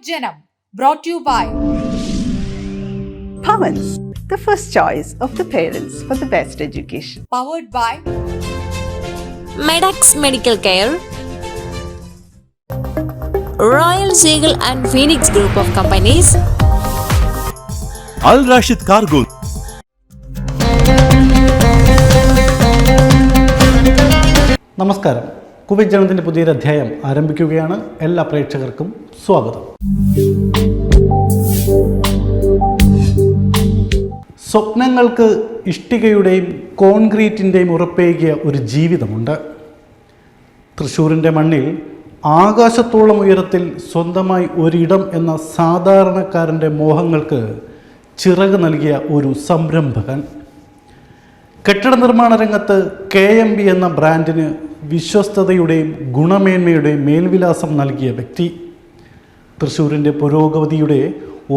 Janam, brought to you by Bhavans, the first choice of the parents for the best education. Powered by Medax Medical Care, Royal Seagull and Phoenix Group of Companies, Al Rashid Cargo. നമസ്കാരം. Kuwait ജനത്തിൻ്റെ പുതിയൊരു അധ്യായം ആരംഭിക്കുകയാണ്. എല്ലാ പ്രേക്ഷകർക്കും സ്വാഗതം. സ്വപ്നങ്ങൾക്ക് ഇഷ്ടികയുടെയും കോൺക്രീറ്റിൻ്റെയും ഉറപ്പേകിയ ഒരു ജീവിതമുണ്ട്. തൃശ്ശൂരിൻ്റെ മണ്ണിൽ ആകാശത്തോളം ഉയരത്തിൽ സ്വന്തമായി ഒരിടം എന്ന സാധാരണക്കാരൻ്റെ മോഹങ്ങൾക്ക് ചിറക് നൽകിയ ഒരു സംരംഭകൻ. കെട്ടിട നിർമ്മാണ രംഗത്ത് KMB എന്ന ബ്രാൻഡിന് വിശ്വസ്തതയുടെയും ഗുണമേന്മയുടെയും മേൽവിലാസം നൽകിയ വ്യക്തി. തൃശ്ശൂരിൻ്റെ പുരോഗതിയുടെ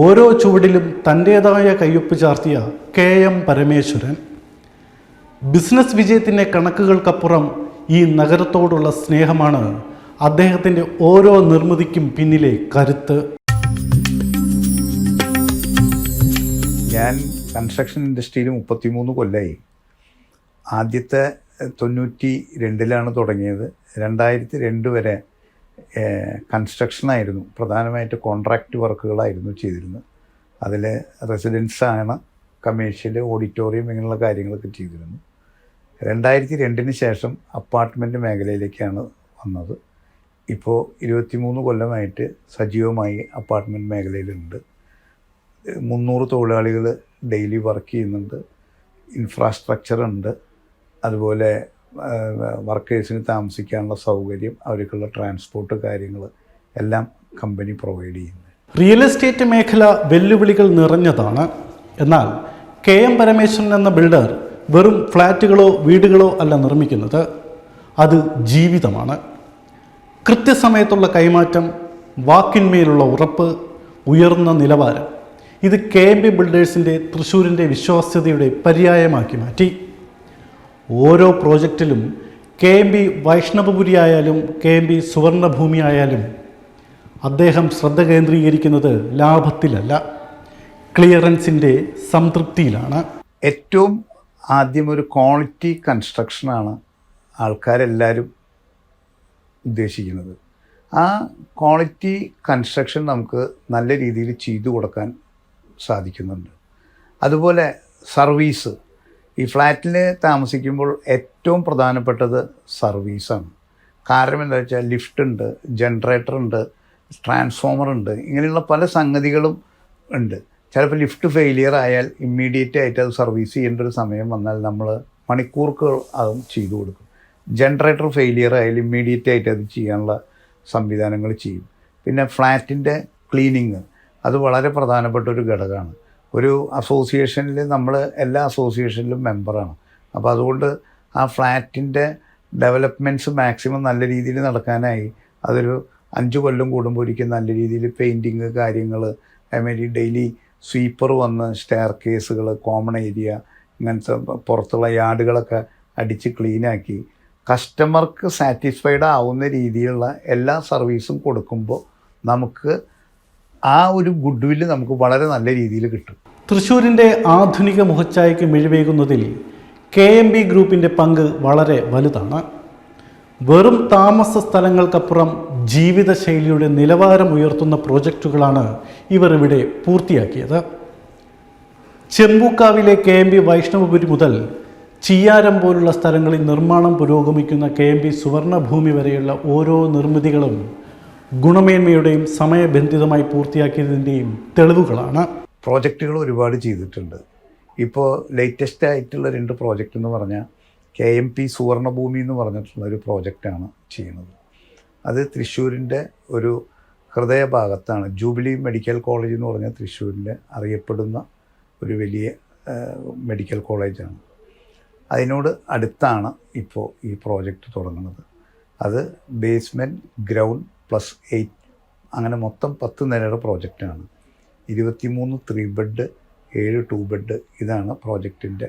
ഓരോ ചുവടിലും തൻ്റേതായ കയ്യൊപ്പ് ചാർത്തിയ KM പരമേശ്വരൻ. ബിസിനസ് വിജയത്തിൻ്റെ കണക്കുകൾക്കപ്പുറം ഈ നഗരത്തോടുള്ള സ്നേഹമാണ് അദ്ദേഹത്തിൻ്റെ ഓരോ നിർമ്മിതിക്കും പിന്നിലെ കരുത്ത്. ഞാൻ കൺസ്ട്രക്ഷൻ ഇൻഡസ്ട്രിയിൽ 33 കൊല്ലമായി. ആദ്യത്തെ 92 തുടങ്ങിയത്. 2002 വരെ കൺസ്ട്രക്ഷനായിരുന്നു, പ്രധാനമായിട്ട് കോൺട്രാക്റ്റ് വർക്കുകളായിരുന്നു ചെയ്തിരുന്നത്. അതിൽ റെസിഡൻസാണ്, കമേഴ്ഷ്യൽ, ഓഡിറ്റോറിയം ഇങ്ങനെയുള്ള കാര്യങ്ങളൊക്കെ ചെയ്തിരുന്നു. 2002 ശേഷം അപ്പാർട്ട്മെൻറ്റ് മേഖലയിലേക്കാണ് വന്നത്. ഇപ്പോൾ 23 കൊല്ലമായിട്ട് സജീവമായി അപ്പാർട്ട്മെൻറ്റ് മേഖലയിലുണ്ട്. 300 തൊഴിലാളികൾ ഡെയിലി വർക്ക് ചെയ്യുന്നുണ്ട്. ഇൻഫ്രാസ്ട്രക്ചറുണ്ട്. അതുപോലെ വർക്കേഴ്സിന് താമസിക്കാനുള്ള സൗകര്യം, അവർക്കുള്ള ട്രാൻസ്പോർട്ട് കാര്യങ്ങൾ എല്ലാം കമ്പനി പ്രൊവൈഡ് ചെയ്യുന്നത്. റിയൽ എസ്റ്റേറ്റ് മേഖല വെല്ലുവിളികൾ നിറഞ്ഞതാണ്. എന്നാൽ KM പരമേശ്വരൻ എന്ന ബിൽഡർ വെറും ഫ്ലാറ്റുകളോ വീടുകളോ അല്ല നിർമ്മിക്കുന്നത്, അത് ജീവിതമാണ്. കൃത്യസമയത്തുള്ള കൈമാറ്റം, വാക്കിന്മേലുള്ള ഉറപ്പ്, ഉയർന്ന നിലവാരം, ഇത് KMB ബിൽഡേഴ്സിൻ്റെ തൃശ്ശൂരിൻ്റെ വിശ്വാസ്യതയുടെ പര്യായമാക്കി മാറ്റി. ഓരോ പ്രോജക്റ്റിലും KMB വൈഷ്ണവപുരി ആയാലും KMB സുവർണഭൂമി ആയാലും അദ്ദേഹം ശ്രദ്ധ കേന്ദ്രീകരിക്കുന്നത് ലാഭത്തിലല്ല, ക്ലിയറൻസിൻ്റെ സംതൃപ്തിയിലാണ്. ഏറ്റവും ആദ്യം ഒരു ക്വാളിറ്റി കൺസ്ട്രക്ഷനാണ് ആൾക്കാരെല്ലാവരും ഉദ്ദേശിക്കുന്നത്. ആ ക്വാളിറ്റി കൺസ്ട്രക്ഷൻ നമുക്ക് നല്ല രീതിയിൽ ചെയ്തു കൊടുക്കാൻ സാധിക്കുന്നുണ്ട്. അതുപോലെ സർവീസ്, ഈ ഫ്ലാറ്റിൽ താമസിക്കുമ്പോൾ ഏറ്റവും പ്രധാനപ്പെട്ടത് സർവീസാണ്. കാരണം എന്താ വെച്ചാൽ ലിഫ്റ്റ് ഉണ്ട്, ജനറേറ്റർ ഉണ്ട്, ട്രാൻസ്ഫോമർ ഉണ്ട്, ഇങ്ങനെയുള്ള പല സംഗതികളും ഉണ്ട്. ചിലപ്പോൾ ലിഫ്റ്റ് ഫെയിലിയർ ആയാൽ ഇമ്മീഡിയറ്റ് ആയിട്ട് അത് സർവീസ് ചെയ്യേണ്ട ഒരു സമയം വന്നാൽ നമ്മൾ മണിക്കൂറുകൾ അതും ചെയ്തു കൊടുക്കും. ജനറേറ്റർ ഫെയിലിയർ ആയാൽ ഇമ്മീഡിയറ്റ് ആയിട്ട് അത് ചെയ്യാനുള്ള സംവിധാനങ്ങൾ ചെയ്യും. പിന്നെ ഫ്ലാറ്റിൻ്റെ ക്ലീനിങ്, അത് വളരെ പ്രധാനപ്പെട്ട ഒരു ഘടകമാണ്. ഒരു അസോസിയേഷനിൽ നമ്മൾ എല്ലാ അസോസിയേഷനിലും മെമ്പറാണ്. അപ്പോൾ അതുകൊണ്ട് ആ ഫ്ലാറ്റിൻ്റെ ഡെവലപ്മെൻറ്റ്സ് മാക്സിമം നല്ല രീതിയിൽ നടക്കാനായി അതൊരു 5 കൊല്ലം കൂടുമ്പോൾ ഒരിക്കൽ നല്ല രീതിയിൽ പെയിൻറ്റിങ് കാര്യങ്ങൾ, അതുമാതിരി ഡെയിലി സ്വീപ്പർ വന്ന് സ്റ്റെയർ കേസുകൾ, കോമൺ ഏരിയ, ഇങ്ങനത്തെ പുറത്തുള്ള യാർഡുകളൊക്കെ അടിച്ച് ക്ലീനാക്കി കസ്റ്റമർക്ക് സാറ്റിസ്ഫൈഡ് ആവുന്ന രീതിയിലുള്ള എല്ലാ സർവീസും കൊടുക്കുമ്പോൾ നമുക്ക് ആ ഒരു ഗുഡ് വില്ല് നമുക്ക് വളരെ നല്ല രീതിയിൽ കിട്ടും. തൃശ്ശൂരിൻ്റെ ആധുനിക മുഖച്ഛായയ്ക്ക് മിഴിവേകുന്നതിൽ KMB ഗ്രൂപ്പിൻ്റെ പങ്ക് വളരെ വലുതാണ്. വെറും താമസ സ്ഥലങ്ങൾക്കപ്പുറം ജീവിതശൈലിയുടെ നിലവാരം ഉയർത്തുന്ന പ്രോജക്റ്റുകളാണ് ഇവർ ഇവിടെ പൂർത്തിയാക്കിയത്. ചെമ്പൂക്കാവിലെ KMB വൈഷ്ണവപുരി മുതൽ ചിയ്യാരം പോലുള്ള സ്ഥലങ്ങളിൽ നിർമ്മാണം പുരോഗമിക്കുന്ന KMB സുവർണഭൂമി വരെയുള്ള ഓരോ നിർമ്മിതികളും ഗുണമേന്മയുടെയും സമയബന്ധിതമായി പൂർത്തിയാക്കിയതിൻ്റെയും തെളിവുകളാണ്. പ്രോജക്റ്റുകൾ ഒരുപാട് ചെയ്തിട്ടുണ്ട്. ഇപ്പോൾ ലേറ്റസ്റ്റ് ആയിട്ടുള്ള 2 പ്രോജക്റ്റ് എന്ന് പറഞ്ഞാൽ KMP സുവർണഭൂമി എന്ന് പറഞ്ഞിട്ടുള്ള ഒരു പ്രോജക്റ്റാണ് ചെയ്യുന്നത്. അത് തൃശ്ശൂരിൻ്റെ ഒരു ഹൃദയഭാഗത്താണ്. ജൂബിലി മെഡിക്കൽ കോളേജ് എന്ന് പറഞ്ഞാൽ തൃശ്ശൂരിൻ്റെ അറിയപ്പെടുന്ന ഒരു വലിയ മെഡിക്കൽ കോളേജാണ്. അതിനോട് അടുത്താണ് ഇപ്പോൾ ഈ പ്രോജക്റ്റ് തുടങ്ങുന്നത്. അത് ബേസ്മെൻറ്റ്, ഗ്രൗണ്ട് +8 അങ്ങനെ മൊത്തം 10 നിലയുടെ പ്രോജക്റ്റാണ്. 23 3 ബെഡ്, 7 2 ബെഡ്, ഇതാണ് പ്രോജക്റ്റിൻ്റെ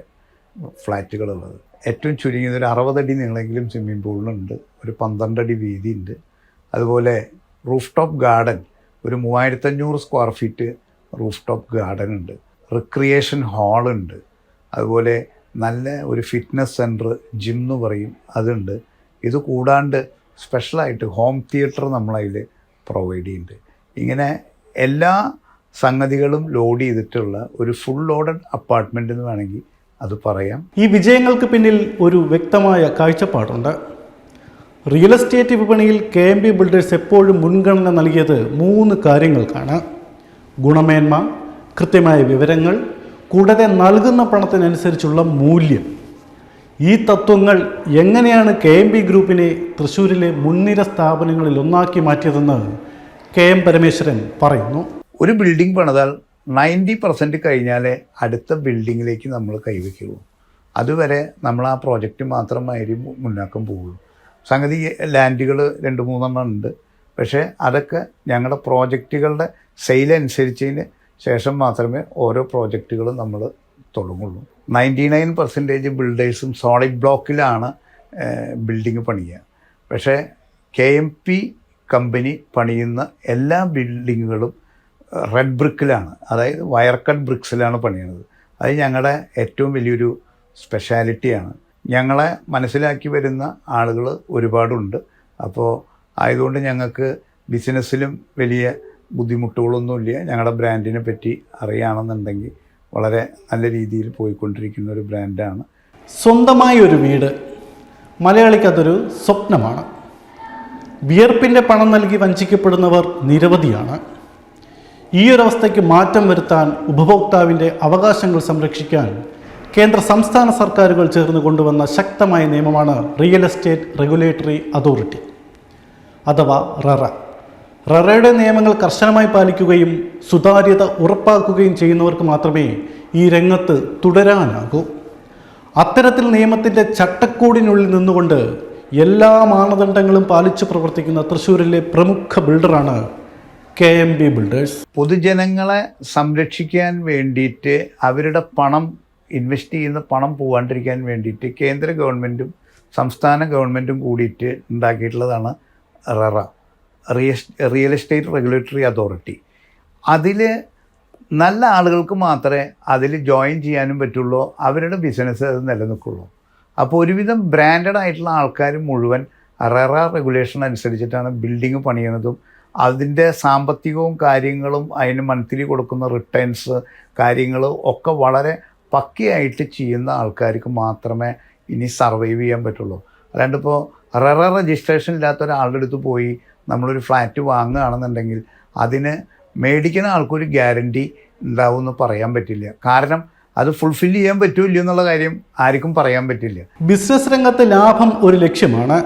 ഫ്ലാറ്റുകളുള്ളത്. ഏറ്റവും ചുരുങ്ങിയത് ഒരു 60 അടി നീളമെങ്കിലും സ്വിമ്മിംഗ് പൂളിനുണ്ട്. ഒരു 12 അടി വീതിയുണ്ട്. അതുപോലെ റൂഫ് ടോപ്പ് ഗാർഡൻ ഒരു 3500 square feet roof top garden ഉണ്ട്, റിക്രിയേഷൻ ഹാളുണ്ട്, അതുപോലെ നല്ല ഒരു ഫിറ്റ്നസ് സെൻറ്റർ, ജിം എന്ന് പറയും, അതുണ്ട്. ഇത് കൂടാണ്ട് സ്പെഷ്യലായിട്ട് ഹോം തിയേറ്റർ നമ്മളതിൽ പ്രൊവൈഡ് ചെയ്യുന്നുണ്ട്. ഇങ്ങനെ എല്ലാ സംഗതികളും ലോഡ് ചെയ്തിട്ടുള്ള ഒരു ഫുൾ ലോഡഡ് അപ്പാർട്ട്മെൻ്റ് എന്ന് വേണമെങ്കിൽ അത് പറയാം. ഈ വിജയങ്ങൾക്ക് പിന്നിൽ ഒരു വ്യക്തമായ കാഴ്ചപ്പാടുണ്ട്. റിയൽ എസ്റ്റേറ്റ് വിപണിയിൽ KMB ബിൽഡേഴ്സ് എപ്പോഴും മുൻഗണന നൽകിയത് 3 കാര്യങ്ങൾക്കാണ്: ഗുണമേന്മ, കൃത്യമായ വിവരങ്ങൾ, കൂടാതെ നൽകുന്ന പണത്തിനനുസരിച്ചുള്ള മൂല്യം. ഈ തത്വങ്ങൾ എങ്ങനെയാണ് KMB ഗ്രൂപ്പിനെ തൃശ്ശൂരിലെ മുൻനിര സ്ഥാപനങ്ങളിൽ ഒന്നാക്കി മാറ്റിയതെന്ന് KM പരമേശ്വരൻ പറയുന്നു. ഒരു ബിൽഡിംഗ് പണിതാൽ 90% കഴിഞ്ഞാലേ അടുത്ത ബിൽഡിങ്ങിലേക്ക് നമ്മൾ കൈവയ്ക്കുള്ളൂ. അതുവരെ നമ്മൾ ആ പ്രോജക്റ്റ് മാത്രമായി മുന്നാക്കം പോവുള്ളൂ. സംഗതി ലാൻഡുകൾ 2-3 ഉണ്ട്, പക്ഷേ അതൊക്കെ ഞങ്ങളുടെ പ്രോജക്റ്റുകളുടെ സെയിൽ അനുസരിച്ചതിന് ശേഷം മാത്രമേ ഓരോ പ്രോജക്റ്റുകളും നമ്മൾ തുടങ്ങുള്ളൂ. 99% ബിൽഡേഴ്സും സോളിഡ് ബ്ലോക്കിലാണ് ബിൽഡിങ് പണിയുക. പക്ഷേ KMP കമ്പനി പണിയുന്ന എല്ലാ ബിൽഡിങ്ങുകളും റെഡ് ബ്രിക്കിലാണ്, അതായത് വയർ കട്ട് ബ്രിക്സിലാണ് പണിയുന്നത്. അത് ഞങ്ങളുടെ ഏറ്റവും വലിയൊരു സ്പെഷ്യാലിറ്റിയാണ്. ഞങ്ങളെ മനസ്സിലാക്കി വരുന്ന ആളുകൾ ഒരുപാടുണ്ട്. അപ്പോൾ ആയതുകൊണ്ട് ഞങ്ങൾക്ക് ബിസിനസ്സിലും വലിയ ബുദ്ധിമുട്ടുകളൊന്നുമില്ല. ഞങ്ങളുടെ ബ്രാൻഡിനെ പറ്റി അറിയുകയാണെന്നുണ്ടെങ്കിൽ വളരെ നല്ല രീതിയിൽ പോയിക്കൊണ്ടിരിക്കുന്ന ഒരു ബ്രാൻഡാണ്. സ്വന്തമായ ഒരു വീട് മലയാളിക്കതൊരു സ്വപ്നമാണ്. വിയർപ്പിൻ്റെ പണം നൽകി വഞ്ചിക്കപ്പെടുന്നവർ നിരവധിയാണ്. ഈ ഒരവസ്ഥയ്ക്ക് മാറ്റം വരുത്താൻ ഉപഭോക്താവിൻ്റെ അവകാശങ്ങൾ സംരക്ഷിക്കാൻ കേന്ദ്ര സംസ്ഥാന സർക്കാരുകൾ ചേർന്ന് കൊണ്ടുവന്ന ശക്തമായ നിയമമാണ് റിയൽ എസ്റ്റേറ്റ് റെഗുലേറ്ററി അതോറിറ്റി അഥവാ RERA. RERAയുടെ നിയമങ്ങൾ കർശനമായി പാലിക്കുകയും സുതാര്യത ഉറപ്പാക്കുകയും ചെയ്യുന്നവർക്ക് മാത്രമേ ഈ രംഗത്ത് തുടരാനാകൂ. അത്തരത്തിൽ നിയമത്തിൻ്റെ ചട്ടക്കൂടിനുള്ളിൽ നിന്നുകൊണ്ട് എല്ലാ മാനദണ്ഡങ്ങളും പാലിച്ചു പ്രവർത്തിക്കുന്ന തൃശ്ശൂരിലെ പ്രമുഖ ബിൽഡറാണ് KMB ബിൽഡേഴ്സ്. പൊതുജനങ്ങളെ സംരക്ഷിക്കാൻ വേണ്ടിയിട്ട് അവരുടെ പണം ഇൻവെസ്റ്റ് ചെയ്യുന്ന പണം പോകാണ്ടിരിക്കാൻ വേണ്ടിയിട്ട് കേന്ദ്ര ഗവൺമെൻറ്റും സംസ്ഥാന ഗവൺമെൻറ്റും കൂടിയിട്ട് ഉണ്ടാക്കിയിട്ടുള്ളതാണ് RERA, real estate regulatory authority. അതിൽ നല്ല ആളുകൾക്ക് മാത്രമേ അതിൽ ജോയിൻ ചെയ്യാനും പറ്റുള്ളൂ, അവരുടെ ബിസിനസ് അത് നിലനിൽക്കുള്ളൂ. അപ്പോൾ ഒരുവിധം ബ്രാൻഡഡ് ആയിട്ടുള്ള ആൾക്കാർ മുഴുവൻ RERA റെഗുലേഷൻ അനുസരിച്ചിട്ടാണ് ബിൽഡിങ് പണിയുന്നതും അതിൻ്റെ സാമ്പത്തികവും കാര്യങ്ങളും അതിന് മന്ത്ലി കൊടുക്കുന്ന റിട്ടേൺസ് കാര്യങ്ങൾ ഒക്കെ വളരെ പക്കയായിട്ട് ചെയ്യുന്ന ആൾക്കാർക്ക് മാത്രമേ ഇനി സർവൈവ് ചെയ്യാൻ പറ്റുള്ളൂ. അല്ലാണ്ട് ഇപ്പോൾ RERA രജിസ്ട്രേഷൻ ഇല്ലാത്ത ഒരാളുടെ അടുത്ത് പോയി നമ്മളൊരു ഫ്ലാറ്റ് വാങ്ങുകയാണെന്നുണ്ടെങ്കിൽ അതിന് മേടിക്കുന്ന ആൾക്കൊരു ഗ്യാരണ്ടി ഉണ്ടാവുമെന്ന് പറയാൻ പറ്റില്ല. കാരണം അത് ഫുൾഫിൽ ചെയ്യാൻ പറ്റൂല്ല എന്നുള്ള കാര്യം ആർക്കും പറയാൻ പറ്റില്ല. ബിസിനസ് രംഗത്ത് ലാഭം ഒരു ലക്ഷ്യമാണ്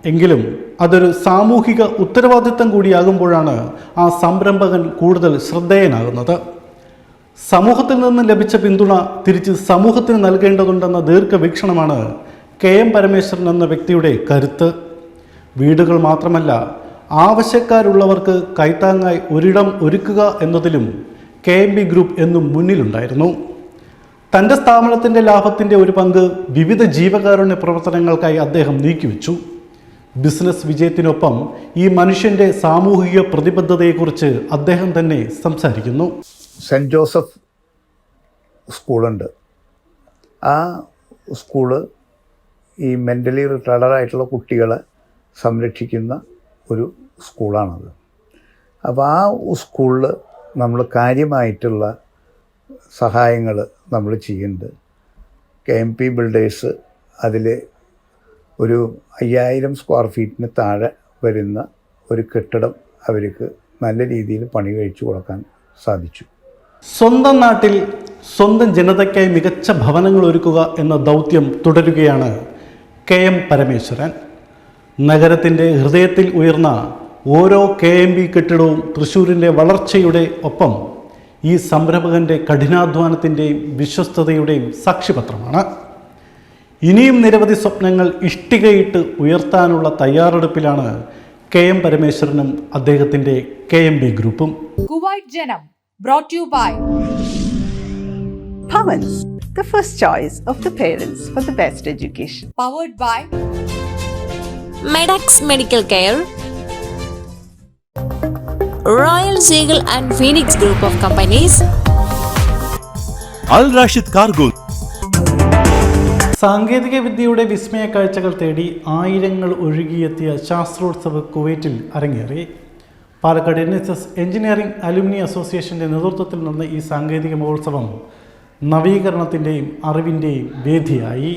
എങ്കിലും അതൊരു സാമൂഹിക ഉത്തരവാദിത്തം കൂടിയാകുമ്പോഴാണ് ആ സംരംഭകൻ കൂടുതൽ ശ്രദ്ധേയനാകുന്നത്. സമൂഹത്തിൽ നിന്ന് ലഭിച്ച പിന്തുണ തിരിച്ച് സമൂഹത്തിന് നൽകേണ്ടതുണ്ടെന്ന ദീർഘവീക്ഷണമാണ് KM പരമേശ്വരൻ എന്ന വ്യക്തിയുടെ കരുത്ത്. വീടുകൾ മാത്രമല്ല, ആവശ്യക്കാരുള്ളവർക്ക് കൈത്താങ്ങായി ഒരിടം ഒരുക്കുക എന്നതിലും KMB ഗ്രൂപ്പ് എന്നും മുന്നിലുണ്ടായിരുന്നു. തൻ്റെ സ്ഥാപനത്തിൻ്റെ ലാഭത്തിൻ്റെ ഒരു പങ്ക് വിവിധ ജീവകാരുണ്യ പ്രവർത്തനങ്ങൾക്കായി അദ്ദേഹം നീക്കിവെച്ചു. ബിസിനസ് വിജയത്തിനൊപ്പം ഈ മനുഷ്യൻ്റെ സാമൂഹിക പ്രതിബദ്ധതയെക്കുറിച്ച് അദ്ദേഹം തന്നെ സംസാരിക്കുന്നു. സെൻറ്റ് ജോസഫ് സ്കൂളുണ്ട്. ആ സ്കൂള് ഈ മെൻ്റലി റിട്ടാർഡായിട്ടുള്ള കുട്ടികളെ സംരക്ഷിക്കുന്ന ഒരു സ്കൂളാണത്. അപ്പോൾ ആ സ്കൂളിൽ നമ്മൾ കാര്യമായിട്ടുള്ള സഹായങ്ങൾ നമ്മൾ ചെയ്യുന്നുണ്ട്. KMP ബിൽഡേഴ്സ് അതിൽ ഒരു 5000 സ്ക്വയർ ഫീറ്റിന് താഴെ വരുന്ന ഒരു കെട്ടിടം അവർക്ക് നല്ല രീതിയിൽ പണി കഴിച്ചു കൊടുക്കാൻ സാധിച്ചു. സ്വന്തം നാട്ടിൽ സ്വന്തം ജനതയ്ക്കായി മികച്ച ഭവനങ്ങൾ ഒരുക്കുക എന്ന ദൗത്യം തുടരുകയാണ് KM പരമേശ്വരൻ. നഗരത്തിൻ്റെ ഹൃദയത്തിൽ ഉയർന്ന ഓരോ KMB കെട്ടിടവും തൃശ്ശൂരിൻ്റെ വളർച്ചയുടെ ഒപ്പം ഈ സംരംഭകൻ്റെ കഠിനാധ്വാനത്തിൻ്റെയും വിശ്വസ്തതയുടെയും സാക്ഷ്യപത്രമാണ്. ഇനിയും നിരവധി സ്വപ്നങ്ങൾ ഇഷ്ടികയിട്ട് ഉയർത്താനുള്ള തയ്യാറെടുപ്പിലാണ് KM പരമേശ്വരനും അദ്ദേഹത്തിൻ്റെ KMB ഗ്രൂപ്പും. Kuwait Janam, brought to you by Pavans, the first choice of the parents for the best education. powered by Medax Medical Care, Royal Seagull and Phoenix Group of Companies. Al Rashid Cargo. സാങ്കേതിക വിദ്യയുടെ വിസ്മയ കാഴ്ചകൾ തേടി ആയിരങ്ങൾ ഒഴുകിയെത്തിയ ശാസ്ത്രോത്സവ് കുവൈറ്റിൽ അരങ്ങേറി. Palakkad NSS engineering alumni അസോസിയേഷൻ്റെ നേതൃത്വത്തിൽ നടന്ന ഈ സാങ്കേതിക മഹോത്സവം നവീകരണത്തിൻ്റെയും അറിവിൻ്റെയും വേദിയായി.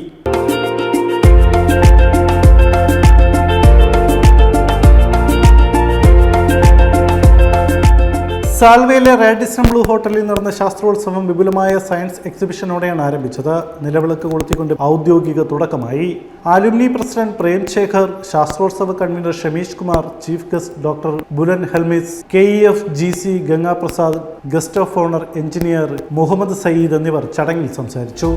സാൽവയിലെ റാഡിസൺ ബ്ലൂ ഹോട്ടലിൽ നടന്ന ശാസ്ത്രോത്സവം വിപുലമായ സയൻസ് എക്സിബിഷനോടെയാണ് ആരംഭിച്ചത്. നിലവിളക്ക് കൊളുത്തിക്കൊണ്ട് ഔദ്യോഗിക തുടക്കമായി. അലുമിനി പ്രസിഡന്റ് പ്രേംശേഖർ, ശാസ്ത്രോത്സവ convener Shameesh Kumar, chief guest doctor Bulan Halmis, KEF GC Gangaprasad, guest of honour engineer Muhammad Sayyid എന്നിവർ ചടങ്ങിൽ സംസാരിച്ചു.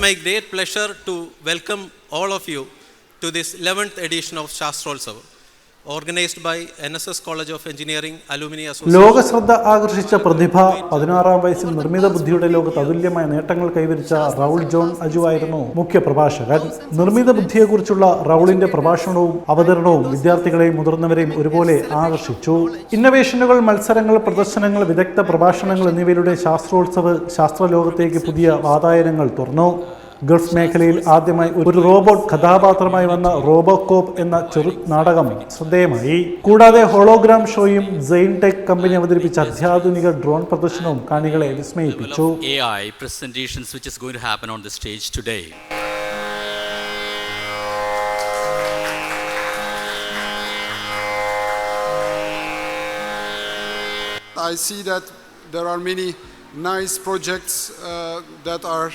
My great pleasure to welcome all of you to this 11th edition of Shastrolsava, organized by NSS College of Engineering Alumni Association. ലോകശ്രദ്ധ ആകർഷിച്ച പ്രതിഭ, 16-ാം വയസ്സിൽ നിർമ്മിത ബുദ്ധിയുടെ ലോകത്ത് അതുല്യമായ നേട്ടങ്ങൾ കൈവരിച്ച റൗൾ ജോൺ അജു ആയിരുന്നു മുഖ്യ പ്രഭാഷകൻ. നിർമ്മിത ബുദ്ധിയെക്കുറിച്ചുള്ള റൗളിന്റെ പ്രഭാഷണവും അവതരണവും വിദ്യാർത്ഥികളെയും മുതിർന്നവരെയും ഒരുപോലെ ആകർഷിച്ചു. ഇന്നവേഷനുകൾ, മത്സരങ്ങൾ, പ്രദർശനങ്ങൾ, വിദഗ്ധ പ്രഭാഷണങ്ങൾ എന്നിവയിലൂടെ ശാസ്ത്രോത്സവ് ശാസ്ത്രലോകത്തേക്ക് പുതിയ വാതായനങ്ങൾ തുറന്നു. ഗൾഫ് മേഖലയിൽ ആദ്യമായി ഒരു റോബോട്ട് കഥാപാത്രമായി വന്ന റോബോകോപ്പ് എന്ന ചെറു നാടകം ശ്രദ്ധേയമായി. കൂടാതെ ഹോളോഗ്രാം ഷോയും സെയിൻ ടെക് കമ്പനി അവതരിപ്പിച്ച അത്യാധുനിക ഡ്രോൺ പ്രദർശനവും കാണികളെ വിസ്മയിപ്പിച്ചു. AI presentations which is going to happen on the stage today. I see that there are many nice projects that are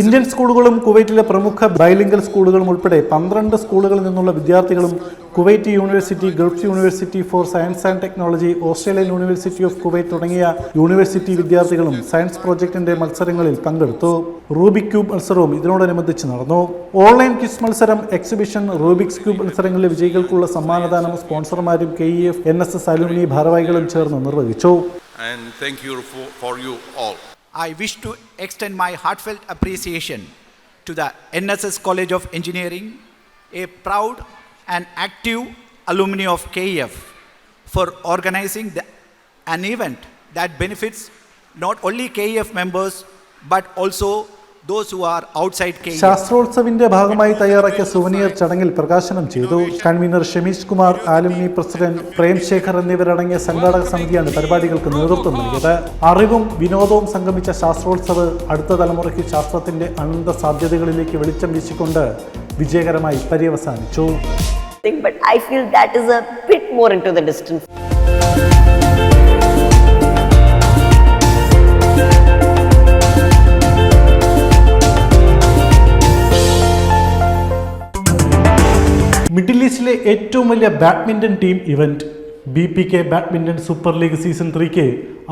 Indian സ്കൂളുകളും കുവൈറ്റിലെ പ്രമുഖ ബൈലിംഗൽ സ്കൂളുകളും ഉൾപ്പെടെ 12 സ്കൂളുകളിൽ നിന്നുള്ള വിദ്യാർത്ഥികളും Kuwait University, Gulf University for Science and Technology, Australian University of Kuwait തുടങ്ങിയ university വിദ്യാർത്ഥികളും സയൻസ് പ്രോജക്റ്റിന്റെ മത്സരങ്ങളിൽ പങ്കെടുത്തു. റൂബിക് ക്യൂബ് മത്സരവും ഇതിനോടനുബന്ധിച്ച് നടന്നു. ഓൺലൈൻ ക്വിസ് മത്സരം, എക്സിബിഷൻ, റൂബിക്സ് ക്യൂബ് മത്സരങ്ങളിലെ വിജയികൾക്കുള്ള സമ്മാനദാനം സ്പോൺസർമാരും KEF NSS അലുമിനി ഭാരവാഹികളും ചേർന്ന് നിർവഹിച്ചു. And thank you for you all. I wish to extend my heartfelt appreciation to the NSS College of Engineering, a proud and active alumni of KEF, for organizing an event that benefits not only KEF members but also those who are outside KEF. ശാസ്ത്രോത്സവിന്റെ ഭാഗമായി തയ്യാറാക്കിയ souvenir ചടങ്ങിൽ പ്രകാശനം ചെയ്തു. Convener Shameesh Kumar, ആലുമിനി president പ്രേംശേഖർ എന്നിവരടങ്ങിയ സംഘാടക സമിതിയാണ് പരിപാടികൾക്ക് നേതൃത്വം നൽകിയത്. അറിവും വിനോദവും സംഗമിച്ച ശാസ്ത്രോത്സവ് അടുത്ത തലമുറയ്ക്ക് ശാസ്ത്രത്തിന്റെ അനന്ത സാധ്യതകളിലേക്ക് വെളിച്ചം വീശിക്കൊണ്ട് വിജയകരമായി പര്യവസാനിച്ചു. But I feel that is a bit more into the distance. Middle ഈസ്റ്റിലെ ഏറ്റവും വലിയ badminton team event BPK badminton super league season 3ക്ക്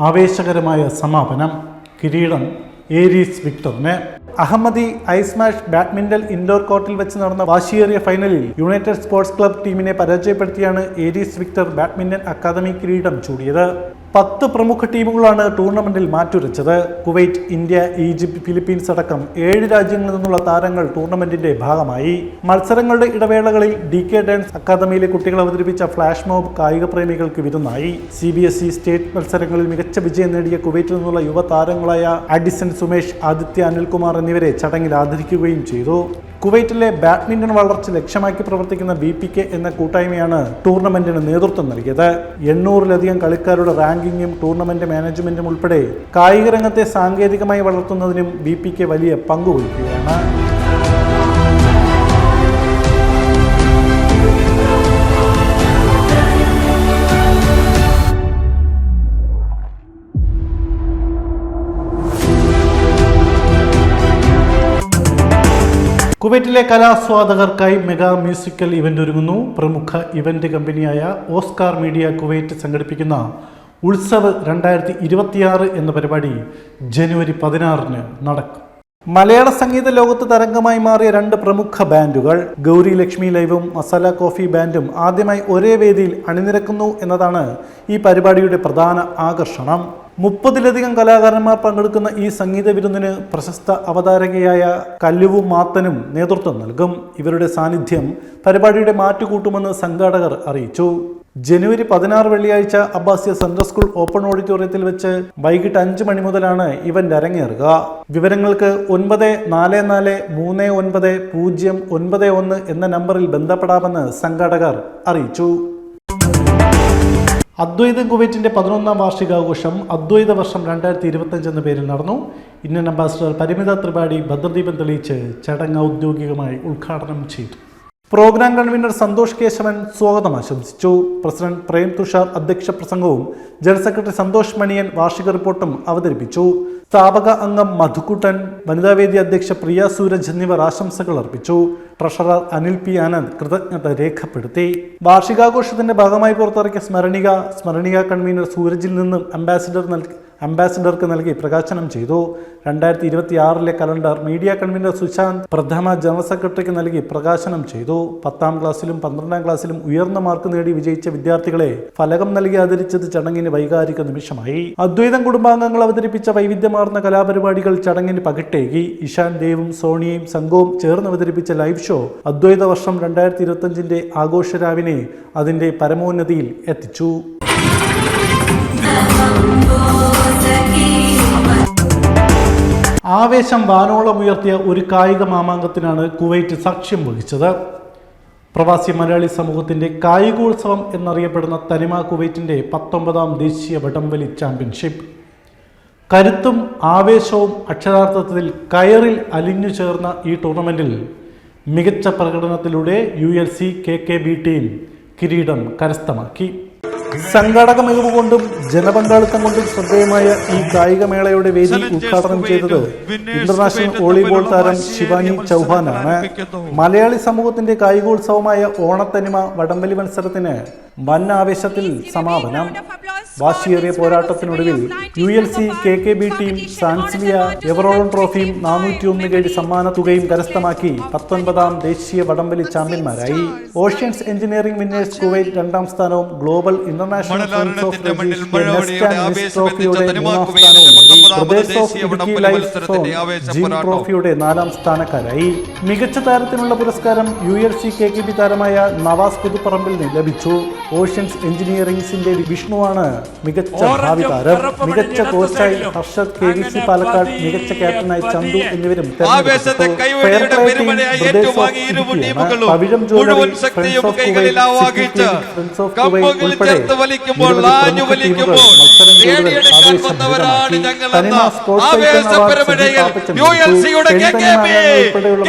ആവേശകരമായ സമാപനം. കിരീടം ഏരീസ് വിക്ടറിന്. അഹമ്മദി ഐസ്മാഷ് ബാഡ്മിൻ്റൺ ഇൻഡോർ കോർട്ടിൽ വെച്ച് നടന്ന വാശിയേറിയ ഫൈനലിൽ യുണൈറ്റഡ് സ്പോർട്സ് ക്ലബ് ടീമിനെ പരാജയപ്പെടുത്തിയാണ് ഏരീസ് വിക്ടർ ബാഡ്മിൻ്റൺ അക്കാദമി കിരീടം ചൂടിയത്. 10 പ്രമുഖ ടീമുകളാണ് ടൂർണമെന്റിൽ മാറ്റുരച്ചത്. കുവൈറ്റ്, ഇന്ത്യ, ഈജിപ്ത്, ഫിലിപ്പീൻസ് അടക്കം 7 രാജ്യങ്ങളിൽ നിന്നുള്ള താരങ്ങൾ ടൂർണമെന്റിന്റെ ഭാഗമായി. മത്സരങ്ങളുടെ ഇടവേളകളിൽ DK ഡാൻസ് അക്കാദമിയിലെ കുട്ടികൾ അവതരിപ്പിച്ച ഫ്ലാഷ് മോബ് കായിക പ്രേമികൾക്ക് വിരുന്നായി. CBSE സ്റ്റേറ്റ് മത്സരങ്ങളിൽ മികച്ച വിജയം നേടിയ കുവൈറ്റിൽ നിന്നുള്ള യുവതാരങ്ങളായ അഡിസൺ സുമേഷ്, ആദിത്യ അനിൽകുമാർ എന്നിവരെ ചടങ്ങിൽ ആദരിക്കുകയും ചെയ്തു. കുവൈറ്റിലെ ബാഡ്മിൻ്റൺ വളർച്ച ലക്ഷ്യമാക്കി പ്രവർത്തിക്കുന്ന BPK എന്ന കൂട്ടായ്മയാണ് ടൂർണമെന്റിന് നേതൃത്വം നൽകിയത്. 800-ലധികം കളിക്കാരുടെ റാങ്കിങ്ങും ടൂർണമെന്റ് മാനേജ്മെന്റും ഉൾപ്പെടെ കായിക രംഗത്തെ സാങ്കേതികമായി വളർത്തുന്നതിനും BPK വലിയ പങ്കുവഹിക്കുകയാണ്. കുവൈറ്റിലെ കലാസ്വാദകർക്കായി മെഗാ മ്യൂസിക്കൽ ഇവന്റ് ഒരുങ്ങുന്നു. പ്രമുഖ ഇവന്റ് കമ്പനിയായ ഓസ്കാർ മീഡിയ കുവൈറ്റ് സംഘടിപ്പിക്കുന്ന ഉത്സവ് 2026 എന്ന പരിപാടി ജനുവരി 16 നടക്കും. മലയാള സംഗീത ലോകത്ത് തരംഗമായി മാറിയ 2 പ്രമുഖ ബാൻഡുകൾ ഗൗരി ലക്ഷ്മി ലൈവും മസാല കോഫി ബാൻഡും ആദ്യമായി ഒരേ വേദിയിൽ അണിനിരക്കുന്നു എന്നതാണ് ഈ പരിപാടിയുടെ പ്രധാന ആകർഷണം. 30-ലധികം കലാകാരന്മാർ പങ്കെടുക്കുന്ന ഈ സംഗീത വിരുന്നിന് പ്രശസ്ത അവതാരകയായ കല്ലുവും മാത്തനും നേതൃത്വം നൽകും. ഇവരുടെ സാന്നിധ്യം പരിപാടിയുടെ മാറ്റുകൂട്ടുമെന്ന് സംഘാടകർ അറിയിച്ചു. ജനുവരി 16 വെള്ളിയാഴ്ച അബ്ബാസിയ സെൻട്രൽ സ്കൂൾ ഓപ്പൺ ഓഡിറ്റോറിയത്തിൽ വെച്ച് വൈകിട്ട് 5 മണി മുതലാണ് ഇവന്റ് അരങ്ങേറുക. വിവരങ്ങൾക്ക് 94390991 എന്ന നമ്പറിൽ ബന്ധപ്പെടാമെന്ന് സംഘാടകർ അറിയിച്ചു. അദ്വൈതം കുവൈറ്റിന്റെ 11ാം വാർഷികാഘോഷം അദ്വൈത വർഷം 2025 എന്ന പേരിൽ നടന്നു. ഇന്ത്യൻ അംബാസിഡർ പരിമിത ത്രിപാഠി ഭദ്രദീപം തെളിയിച്ച് ചടങ്ങ് ഔദ്യോഗികമായി ഉദ്ഘാടനം ചെയ്തു. പ്രോഗ്രാം കൺവീനർ സന്തോഷ് കേശവൻ സ്വാഗതം ആശംസിച്ചു. പ്രസിഡന്റ് പ്രേം തുഷാർ അധ്യക്ഷ പ്രസംഗവും ജനറൽ സെക്രട്ടറി സന്തോഷ് മണിയൻ വാർഷിക റിപ്പോർട്ടും അവതരിപ്പിച്ചു. സ്ഥാപക അംഗം മധുക്കുട്ടൻ, വനിതാവേദി അധ്യക്ഷ പ്രിയ സൂരജ് എന്നിവർ ആശംസകൾ അർപ്പിച്ചു. ട്രഷറർ അനിൽ പി ആനന്ദ് കൃതജ്ഞത രേഖപ്പെടുത്തി. വാർഷികാഘോഷത്തിന്റെ ഭാഗമായി പുറത്തിറക്കിയ സ്മരണിക കൺവീനർ സൂരജിൽ നിന്നും അംബാസിഡർക്ക് നൽകി പ്രകാശനം ചെയ്തു. 2026 കലണ്ടർ മീഡിയ കൺവീനർ സുശാന്ത് പ്രഥമ ജനറൽ സെക്രട്ടറിക്ക് നൽകി പ്രകാശനം ചെയ്തു. 10ാം ക്ലാസ്സിലും 12ാം ക്ലാസ്സിലും ഉയർന്ന മാർക്ക് നേടി വിജയിച്ച വിദ്യാർത്ഥികളെ ഫലകം നൽകി ആദരിച്ചത് ചടങ്ങിന് വൈകാരിക നിമിഷമായി. അദ്വൈതം കുടുംബാംഗങ്ങൾ അവതരിപ്പിച്ച വൈവിധ്യമാർന്ന കലാപരിപാടികൾ ചടങ്ങിന് പകിട്ടേകി. ഇഷാൻ ദേവും സോണിയയും സംഘവും ചേർന്ന് അവതരിപ്പിച്ച ലൈവ് ഷോ അദ്വൈത വർഷം 2025 ആഘോഷരാവിനെ അതിന്റെ പരമോന്നതിയിൽ എത്തിച്ചു. ആവേശം വാനോളമുയർത്തിയ ഒരു കായിക മാമാങ്കത്തിനാണ് കുവൈറ്റ് സാക്ഷ്യം വഹിച്ചത്. പ്രവാസി മലയാളി സമൂഹത്തിന്റെ കായികോത്സവം എന്നറിയപ്പെടുന്ന തനിമ കുവൈറ്റിന്റെ 19ാം ദേശീയ വടംവലി ചാമ്പ്യൻഷിപ്പ്. കരുത്തും ആവേശവും അക്ഷരാർത്ഥത്തിൽ കയറിൽ അലിഞ്ഞു ചേർന്ന ഈ ടൂർണമെന്റിൽ മികച്ച പ്രകടനത്തിലൂടെ ULC KKB ടീം കിരീടം കരസ്ഥമാക്കി. സംഘാടക മികവ് കൊണ്ടും ജനപങ്കാളിത്തം കൊണ്ടും ശ്രദ്ധേയമായ ഈ കായികമേളയുടെ വേദി ഉദ്ഘാടനം ചെയ്തത് ഇന്റർനാഷണൽ വോളിബോൾ താരം ശിവാനി ചൗഹാനാണ്. മലയാളി സമൂഹത്തിന്റെ കായികോത്സവമായ ഓണത്തനിമ വടംവലി മത്സരത്തിന് വൻ ആവേശത്തിൽ സമാപനം. വാശിയേറിയ പോരാട്ടത്തിനൊടുവിൽ ULC KKB team Sancilia Everon ട്രോഫിയും 401 കേടി സമ്മാന തുകയും കരസ്ഥമാക്കി 19ാം ദേശീയ വടംവലി ചാമ്പ്യന്മാരായി. ഓഷ്യൻസ് എഞ്ചിനീയറിംഗ് വിന്നേഴ്സ് കുവൈറ്റ് 2ാം സ്ഥാനവും ഗ്ലോബൽ ഇന്റർനാഷണൽ ഫ്രണ്ട്സ് ഓഫ് ട്രോഫിയുടെ 3ാം സ്ഥാനവും നേടി. Pradesh of Idukki Life Zone Gym ട്രോഫിയുടെ 4ാം സ്ഥാനക്കാരായി. മികച്ച താരത്തിനുള്ള പുരസ്കാരം ULC KKB താരമായ നവാസ് പുതുപ്പറമ്പിലിന് ലഭിച്ചു. ഓഷ്യൻസ് എഞ്ചിനീയറിംഗ്സിന്റെ വിഷ്ണുവാണ് മികച്ച ഭാവി താരം. മികച്ച കോച്ചായി ഹർഷദ് KVC പാലക്കാട്, മികച്ച ക്യാപ്റ്റനായി ചന്തു എന്നിവരും തെരഞ്ഞെടുക്കപ്പെട്ടു. Fair play team Pradesh of ഇടുക്കിയാണ്. Pavizham jewellery, Friends of Kuwait, City team, Friends of Kuwait ഉൾപ്പെടെ നിരവധി പ്രമുഖ ടീമുകൾ മത്സരം കൂടുതൽ ആവേശഭരിതമാക്കി. തനിമ സ്പോർട്സ്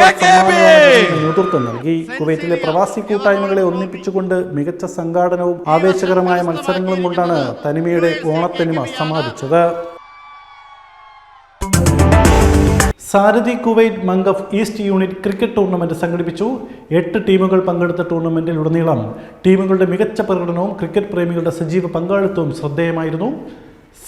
ഐക്കൺ അവാർഡ് നേതൃത്വം നൽകി. കുവൈറ്റിലെ പ്രവാസി കൂട്ടായ്മകളെ ഒന്നിപ്പിച്ചുകൊണ്ട് മികച്ച സംഘാടനവും ആവേശകരമായ മത്സരങ്ങളും കൊണ്ടാണ് തനിമയുടെ ഓണത്തനിമ സമാപിച്ചത്. Sarathy Kuwait Mangaf East unit cricket tournament സംഘടിപ്പിച്ചു. 8 ടീമുകൾ പങ്കെടുത്ത ടൂർണമെന്റിലുടനീളം ടീമുകളുടെ മികച്ച പ്രകടനവും ക്രിക്കറ്റ് പ്രേമികളുടെ സജീവ പങ്കാളിത്തവും ശ്രദ്ധേയമായിരുന്നു.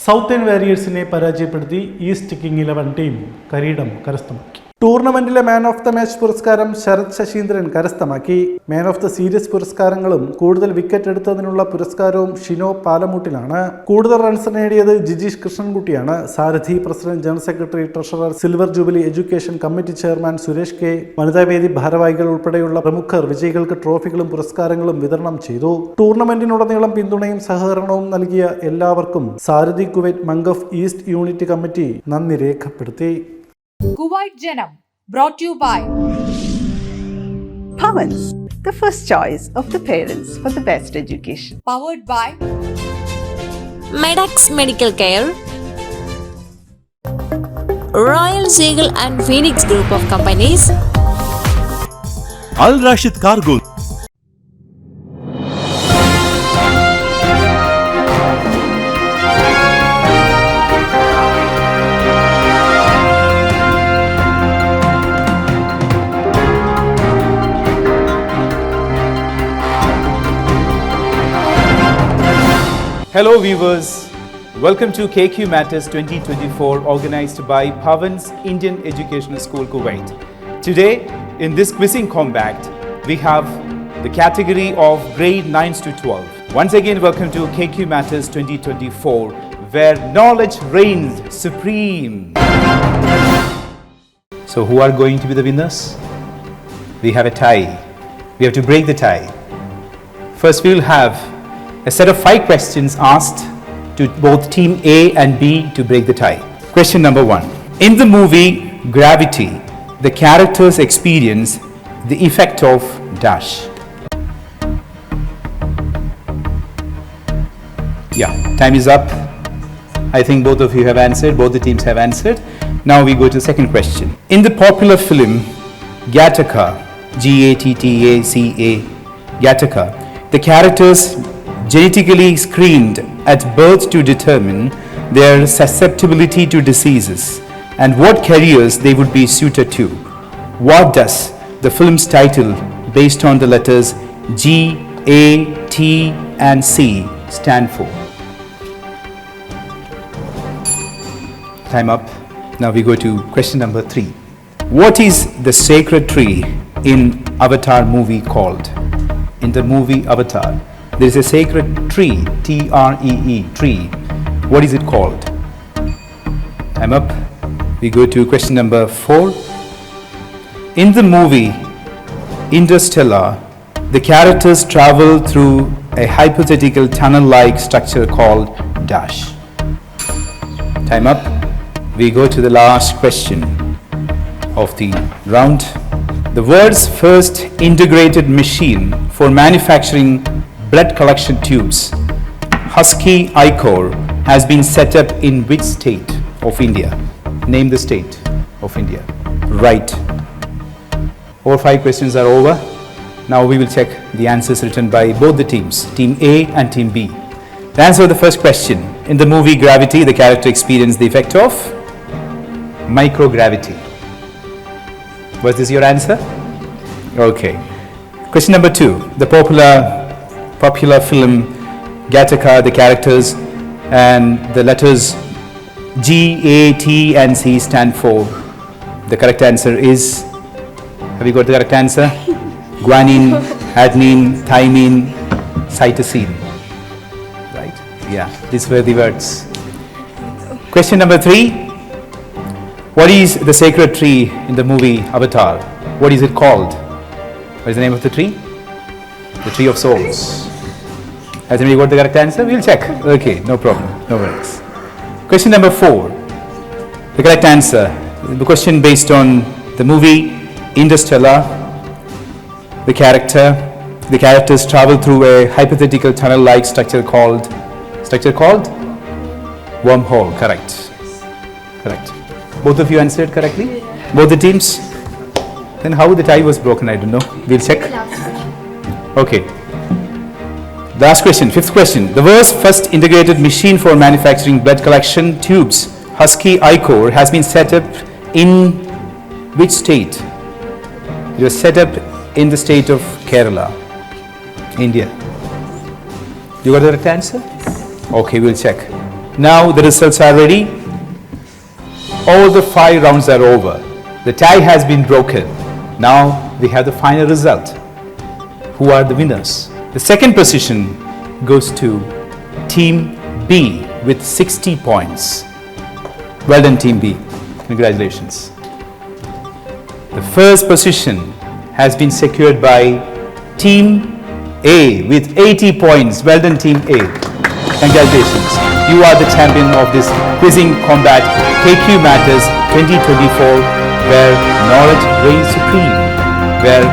സൗത്തേൺ വാരിയേഴ്സിനെ പരാജയപ്പെടുത്തി ഈസ്റ്റ് കിങ് 11 ടീം കിരീടം കരസ്ഥമാക്കി. ടൂർണമെന്റിലെ മാൻ ഓഫ് ദ മാച്ച് പുരസ്കാരം ശരത് ശശീന്ദ്രൻ കരസ്ഥമാക്കി. മാൻ ഓഫ് ദ സീരീസ് പുരസ്കാരങ്ങളും കൂടുതൽ വിക്കറ്റ് എടുത്തതിനുള്ള പുരസ്കാരവും ഷിനോ പാലമുട്ടിലാണ്. കൂടുതൽ റൺസ് നേടിയത് ജിജീഷ് കൃഷ്ണൻകുട്ടിയാണ്. Sarathy president, general secretary, treasurer, silver jubilee education committee chairman Suresh K, വനിതാവേദി ഭാരവാഹികൾ ഉൾപ്പെടെയുള്ള പ്രമുഖർ വിജയികൾക്ക് ട്രോഫികളും പുരസ്കാരങ്ങളും വിതരണം ചെയ്തു. ടൂർണമെന്റിനുടനീളം പിന്തുണയും സഹകരണവും നൽകിയ എല്ലാവർക്കും Sarathy Kuwait Mangaf East unit committee നന്ദി രേഖപ്പെടുത്തി. Kuwait Janam, brought to you by Pavans, the first choice of the parents for the best education. Powered by Medax Medical Care, Royal Seagull and Phoenix Group of Companies, Al Rashid Cargo. Hello viewers, welcome to KQ Matters 2024 organized by Pavans Indian Educational School Kuwait. Today in this quizzing compact we have the category of grade 9s to 12. Once again welcome to KQ Matters 2024 where knowledge reigns supreme. So, who are going to be the winners? We have a tie. We have to break the tie. First, we will have a set of 5 questions asked to both team A and B to break the tie. Question number 1. In the movie Gravity, the characters experience the effect of dash. Yeah, time is up. I think both of you have answered, both the teams have answered. Now we go to the second question. In the popular film Gattaca, Gattaca, Gattaca, the characters genetically screened at birth to determine their susceptibility to diseases and what careers they would be suited to. What does the film's title, based on the letters G, A, T, and C, stand for? Time up. Now we go to question number 3. What is the sacred tree in Avatar movie called? In the movie Avatar, there is a sacred tree, T-R-E-E, tree. What is it called? Time up. We go to question number 4. In the movie Interstellar, the characters travel through a hypothetical tunnel-like structure called dash. Time up. We go to the last question of the round. The world's first integrated machine for manufacturing blood collection tubes, Husky Icor, has been set up in which state of India? Name the state of India. Right. All 5 questions are over. Now we will check the answers written by both the teams, Team A and Team B. The answer to the first question. In the movie Gravity, the character experienced the effect of microgravity. Was this your answer? Okay. Question number 2. The popular film Gattaca, the characters and the letters G, A, T, and C stand for. The correct answer is, have you got the correct answer? Guanine, adenine, thymine, cytosine. Right? Yeah, these were the words. Question number 3. What is the sacred tree in the movie Avatar? What is it called? What is the name of the tree? The Tree of Souls. Has anybody got the correct answer? We'll check. Okay, no problem. No worries. Question number 4. The correct answer. The question based on the movie Interstellar. The characters travel through a hypothetical tunnel-like structure called wormhole. Correct. Correct. Both of you answered correctly? Both the teams? Then how the tie was broken, I don't know. We'll check. Okay. Last question, 5th question. The world's first integrated machine for manufacturing blood collection tubes, Husky Icor, has been set up in which state? It was set up in the state of Kerala, India. You got the correct answer? Okay, we'll check. Now the results are ready. All the 5 rounds are over. The tie has been broken. Now we have the final result. Who are the winners? The second position goes to Team B with 60 points. Well done, Team B. Congratulations. The first position has been secured by Team A with 80 points. Well done, Team A. Congratulations. You are the champion of this quizzing combat KQ Matters 2024, where knowledge reigns supreme, where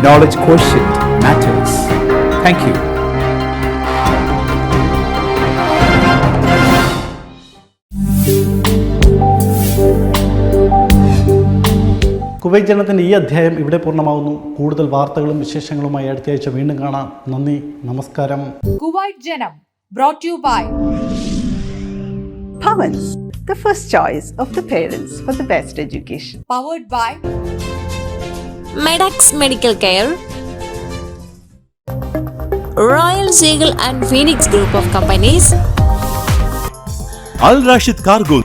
knowledge quotient matters. Thank you. Kuwait ജനത്തിൻ്റെ ഈ അധ്യായം ഇവിടെ പൂർണ്ണമാകുന്നു. കൂടുതൽ വാർത്തകളും വിശേഷങ്ങളുമായി അടുത്തയാഴ്ച വീണ്ടും കാണാം. നന്ദി, നമസ്കാരം. കുവൈറ്റ് ജനം brought to you by Pavans, the first choice of the parents for the best education. powered by Medax Medical Care, Royal Seagull and Phoenix Group of Companies, Al Rashid Cargo,